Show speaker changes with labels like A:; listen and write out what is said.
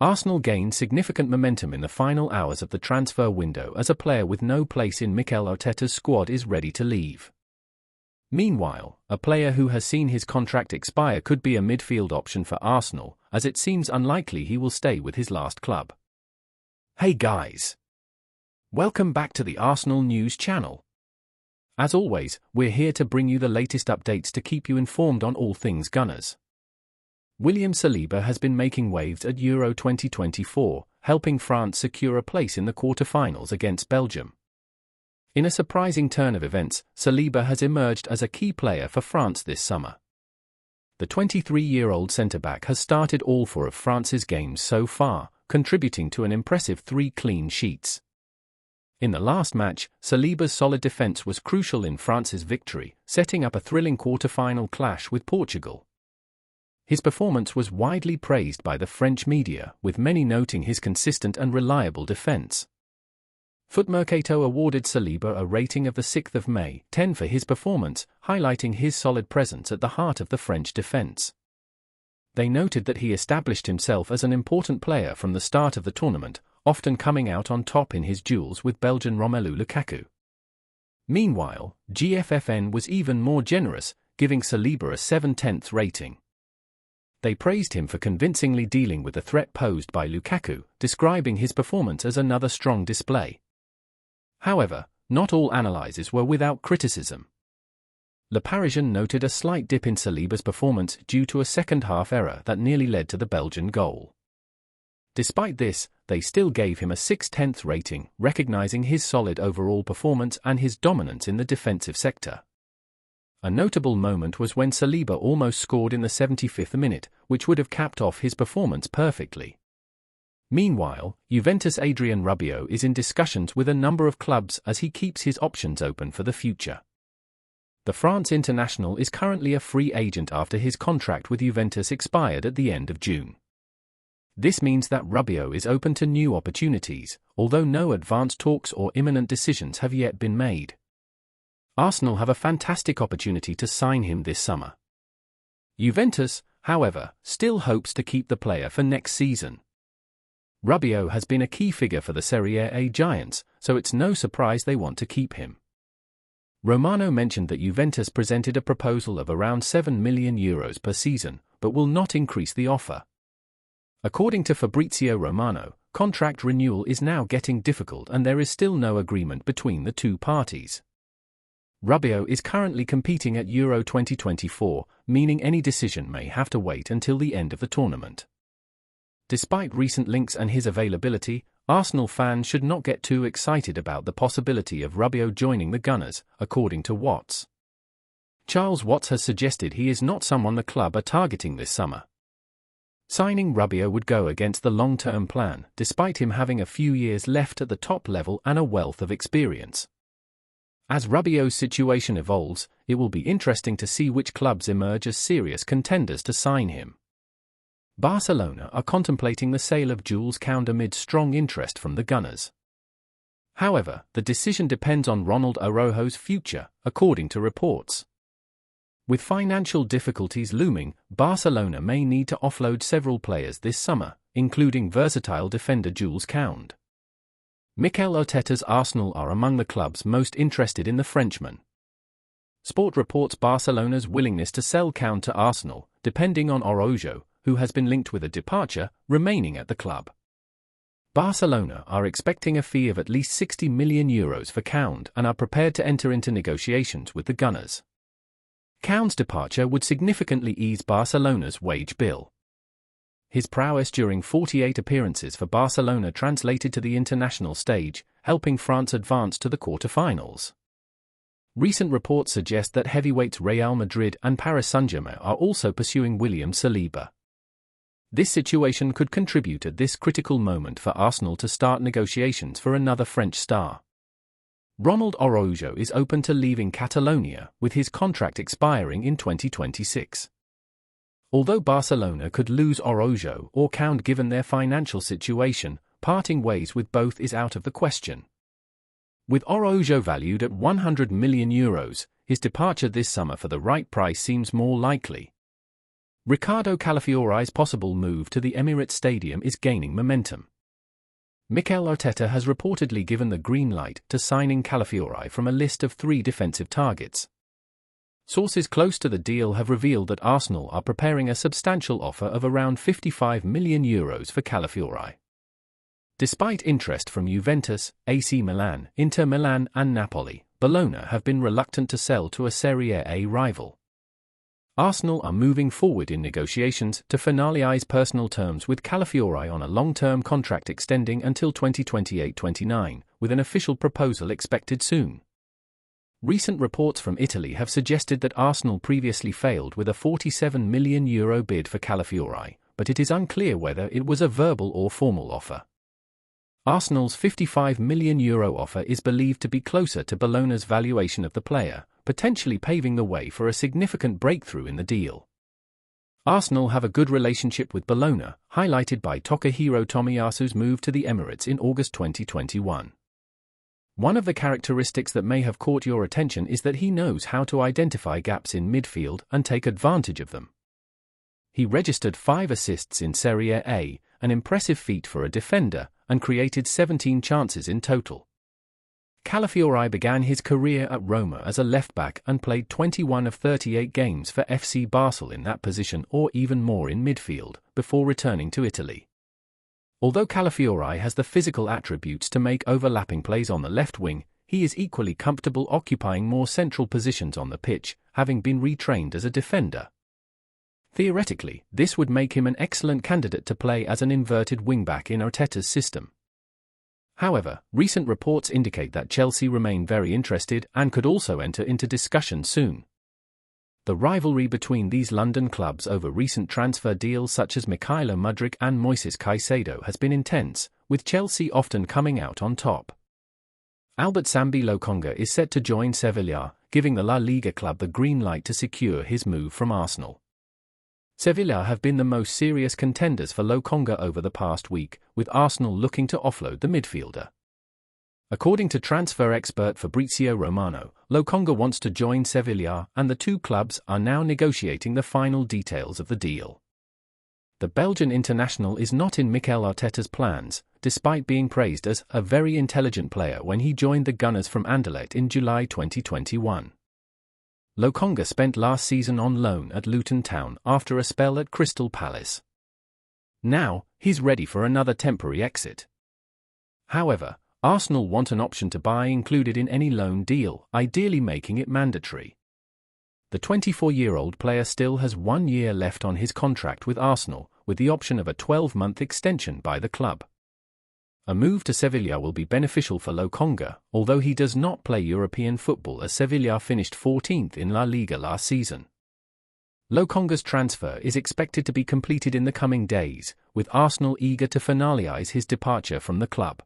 A: Arsenal gained significant momentum in the final hours of the transfer window as a player with no place in Mikel Arteta's squad is ready to leave. Meanwhile, a player who has seen his contract expire could be a midfield option for Arsenal, as it seems unlikely he will stay with his last club. Hey guys! Welcome back to the Arsenal News channel. As always, we're here to bring you the latest updates to keep you informed on all things Gunners. William Saliba has been making waves at Euro 2024, helping France secure a place in the quarter-finals against Belgium. In a surprising turn of events, Saliba has emerged as a key player for France this summer. The 23-year-old centre-back has started all four of France's games so far, contributing to an impressive 3 clean sheets. In the last match, Saliba's solid defence was crucial in France's victory, setting up a thrilling quarter-final clash with Portugal. His performance was widely praised by the French media, with many noting his consistent and reliable defence. Footmercato awarded Saliba a rating of the 6th of May, 10 for his performance, highlighting his solid presence at the heart of the French defence. They noted that he established himself as an important player from the start of the tournament, often coming out on top in his duels with Belgian Romelu Lukaku. Meanwhile, GFFN was even more generous, giving Saliba a 7/10 rating. They praised him for convincingly dealing with the threat posed by Lukaku, describing his performance as another strong display. However, not all analyses were without criticism. Le Parisien noted a slight dip in Saliba's performance due to a second-half error that nearly led to the Belgian goal. Despite this, they still gave him a 6/10 rating, recognizing his solid overall performance and his dominance in the defensive sector. A notable moment was when Saliba almost scored in the 75th minute, which would have capped off his performance perfectly. Meanwhile, Juventus' Adrien Rabiot is in discussions with a number of clubs as he keeps his options open for the future. The France international is currently a free agent after his contract with Juventus expired at the end of June. This means that Rabiot is open to new opportunities, although no advanced talks or imminent decisions have yet been made. Arsenal have a fantastic opportunity to sign him this summer. Juventus, however, still hopes to keep the player for next season. Rabiot has been a key figure for the Serie A giants, so it's no surprise they want to keep him. Romano mentioned that Juventus presented a proposal of around €7 million per season, but will not increase the offer. According to Fabrizio Romano, contract renewal is now getting difficult and there is still no agreement between the two parties. Rabiot is currently competing at Euro 2024, meaning any decision may have to wait until the end of the tournament. Despite recent links and his availability, Arsenal fans should not get too excited about the possibility of Rabiot joining the Gunners, according to Watts. Charles Watts has suggested he is not someone the club are targeting this summer. Signing Rabiot would go against the long-term plan, despite him having a few years left at the top level and a wealth of experience. As Rabiot's situation evolves, it will be interesting to see which clubs emerge as serious contenders to sign him. Barcelona are contemplating the sale of Jules Koundé amid strong interest from the Gunners. However, the decision depends on Ronald Araujo's future, according to reports. With financial difficulties looming, Barcelona may need to offload several players this summer, including versatile defender Jules Koundé. Mikel Arteta's Arsenal are among the clubs most interested in the Frenchman. Sport reports Barcelona's willingness to sell Koundé to Arsenal, depending on Araujo, who has been linked with a departure, remaining at the club. Barcelona are expecting a fee of at least €60 million for Koundé and are prepared to enter into negotiations with the Gunners. Koundé's departure would significantly ease Barcelona's wage bill. His prowess during 48 appearances for Barcelona translated to the international stage, helping France advance to the quarter-finals. Recent reports suggest that heavyweights Real Madrid and Paris Saint-Germain are also pursuing William Saliba. This situation could contribute at this critical moment for Arsenal to start negotiations for another French star. Ronald Araujo is open to leaving Catalonia, with his contract expiring in 2026. Although Barcelona could lose Araujo or Koundé given their financial situation, parting ways with both is out of the question. With Araujo valued at €100 million, his departure this summer for the right price seems more likely. Ricardo Calafiori's possible move to the Emirates Stadium is gaining momentum. Mikel Arteta has reportedly given the green light to signing Calafiori from a list of 3 defensive targets. Sources close to the deal have revealed that Arsenal are preparing a substantial offer of around €55 million for Calafiori. Despite interest from Juventus, AC Milan, Inter Milan and Napoli, Bologna have been reluctant to sell to a Serie A rival. Arsenal are moving forward in negotiations to finalise personal terms with Calafiori on a long-term contract extending until 2028-29, with an official proposal expected soon. Recent reports from Italy have suggested that Arsenal previously failed with a €47 million bid for Calafiori, but it is unclear whether it was a verbal or formal offer. Arsenal's €55 million offer is believed to be closer to Bologna's valuation of the player, potentially paving the way for a significant breakthrough in the deal. Arsenal have a good relationship with Bologna, highlighted by Takahiro Tomiyasu's move to the Emirates in August 2021. One of the characteristics that may have caught your attention is that he knows how to identify gaps in midfield and take advantage of them. He registered 5 assists in Serie A, an impressive feat for a defender, and created 17 chances in total. Calafiori began his career at Roma as a left-back and played 21 of 38 games for FC Basel in that position or even more in midfield, before returning to Italy. Although Calafiori has the physical attributes to make overlapping plays on the left wing, he is equally comfortable occupying more central positions on the pitch, having been retrained as a defender. Theoretically, this would make him an excellent candidate to play as an inverted wing-back in Arteta's system. However, recent reports indicate that Chelsea remain very interested and could also enter into discussion soon. The rivalry between these London clubs over recent transfer deals such as Mykhailo Mudryk and Moises Caicedo has been intense, with Chelsea often coming out on top. Albert Sambi Lokonga is set to join Sevilla, giving the La Liga club the green light to secure his move from Arsenal. Sevilla have been the most serious contenders for Lokonga over the past week, with Arsenal looking to offload the midfielder. According to transfer expert Fabrizio Romano, Lokonga wants to join Sevilla and the 2 clubs are now negotiating the final details of the deal. The Belgian international is not in Mikel Arteta's plans, despite being praised as a very intelligent player when he joined the Gunners from Anderlecht in July 2021. Lokonga spent last season on loan at Luton Town after a spell at Crystal Palace. Now, he's ready for another temporary exit. However, Arsenal want an option to buy included in any loan deal, ideally making it mandatory. The 24-year-old player still has 1 year left on his contract with Arsenal, with the option of a 12-month extension by the club. A move to Sevilla will be beneficial for Lokonga, although he does not play European football as Sevilla finished 14th in La Liga last season. Lokonga's transfer is expected to be completed in the coming days, with Arsenal eager to finalise his departure from the club.